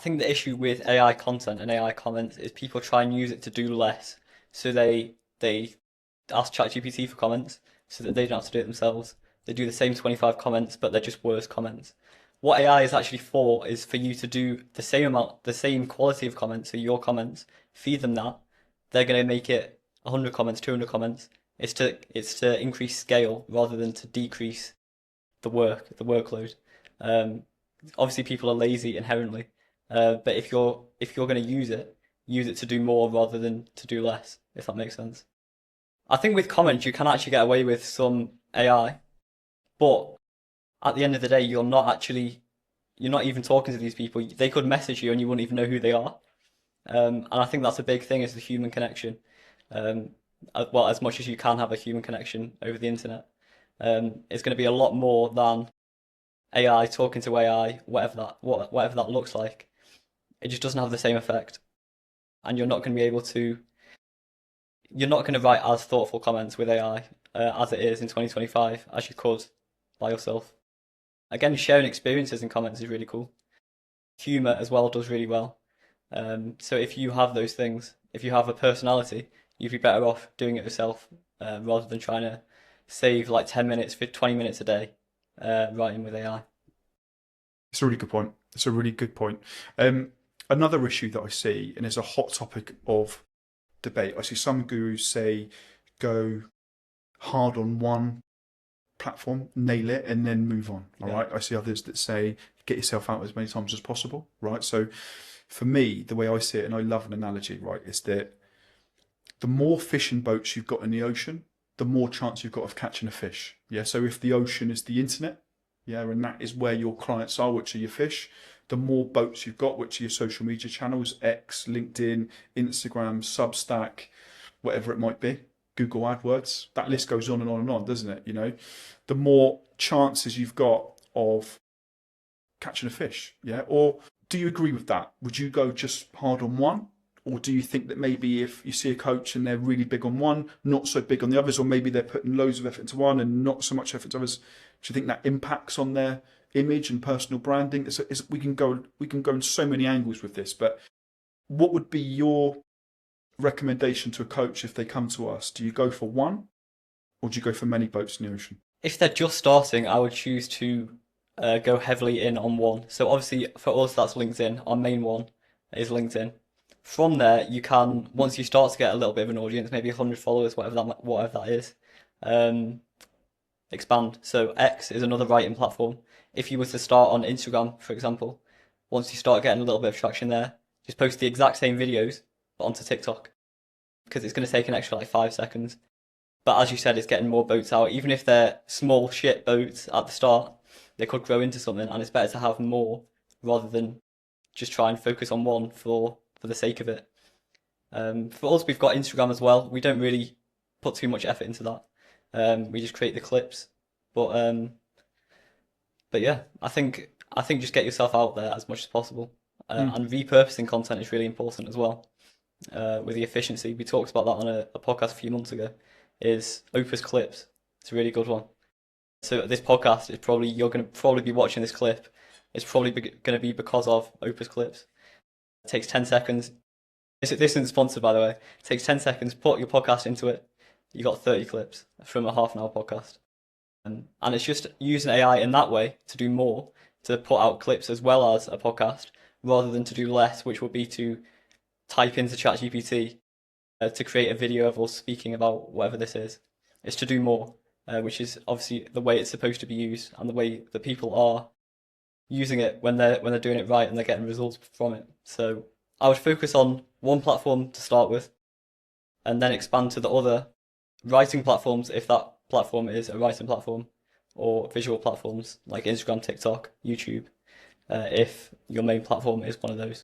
think the issue with AI content and AI comments is people try and use it to do less. So they ask ChatGPT for comments so that they don't have to do it themselves. They do the same 25 comments, but they're just worse comments. What AI is actually for is for you to do the same amount, the same quality of comments, so your comments, feed them that. They're going to make it 100 comments, 200 comments. It's to increase scale rather than to decrease the workload. Um, Obviously, people are lazy inherently, but if you're going to use it to do more rather than to do less, if that makes sense. I think with comments you can actually get away with some AI, but at the end of the day, you're not even talking to these people. They could message you and you wouldn't even know who they are. And I think that's a big thing is the human connection. Um, well, as much as you can have a human connection over the internet, it's going to be a lot more than AI talking to AI, whatever that looks like. It just doesn't have the same effect, and you're not going to write as thoughtful comments with AI as it is in 2025 as you could by yourself. Again, sharing experiences in comments is really cool. Humor as well does really well. So if you have those things, if you have a personality, you'd be better off doing it yourself rather than trying to save like 10 minutes, 20 minutes a day writing with AI. It's a really good point. It's a really good point. Another issue that I see, and it's a hot topic of debate, I see some gurus say go hard on one platform, nail it, and then move on. All Yeah. right. I see others that say get yourself out as many times as possible. Right. So for me, the way I see it, and I love an analogy, right, is that the more fishing boats you've got in the ocean, the more chance you've got of catching a fish. Yeah. So if the ocean is the internet, yeah, and that is where your clients are, which are your fish, the more boats you've got, which are your social media channels, X, LinkedIn, Instagram, Substack, whatever it might be, Google AdWords, that Yeah. list goes on and on and on, doesn't it? You know, the more chances you've got of catching a fish. Yeah. Or do you agree with that? Would you go just hard on one? Or do you think that maybe if you see a coach and they're really big on one, not so big on the others, or maybe they're putting loads of effort into one and not so much effort to others, do you think that impacts on their image and personal branding? We can go in so many angles with this, but what would be your recommendation to a coach if they come to us? Do you go for one, or do you go for many boats in the ocean? If they're just starting, I would choose to go heavily in on one. So obviously for us, that's LinkedIn. Our main one is LinkedIn. From there, you can once you start to get a little bit of an audience, maybe 100 followers, whatever that is, um, expand. So X is another writing platform. If you were to start on Instagram, for example, once you start getting a little bit of traction there, just post the exact same videos but onto TikTok because it's going to take an extra like 5 seconds. But as you said, it's getting more boats out. Even if they're small shit boats at the start, they could grow into something, and it's better to have more rather than just try and focus on one for the sake of it. For us, we've got Instagram as well. We don't really put too much effort into that. We just create the clips, but yeah, I think just get yourself out there as much as possible, Mm. and repurposing content is really important as well. With the efficiency, we talked about that on a podcast a few months ago. Is Opus Clips? It's a really good one. So this podcast is probably you're going to probably be watching this clip. It's probably going to be because of Opus Clips. It takes 10 seconds. This isn't sponsored, by the way. It takes 10 seconds, put your podcast into it. You got 30 clips from a half an hour podcast. And it's just using AI in that way to do more, to put out clips as well as a podcast, rather than to do less, which would be to type into ChatGPT to create a video of us speaking about whatever this is. It's to do more, which is obviously the way it's supposed to be used and the way that people are using it when they're doing it right and they're getting results from it. So I would focus on one platform to start with, and then expand to the other writing platforms if that platform is a writing platform, or visual platforms like Instagram, TikTok, YouTube, if your main platform is one of those.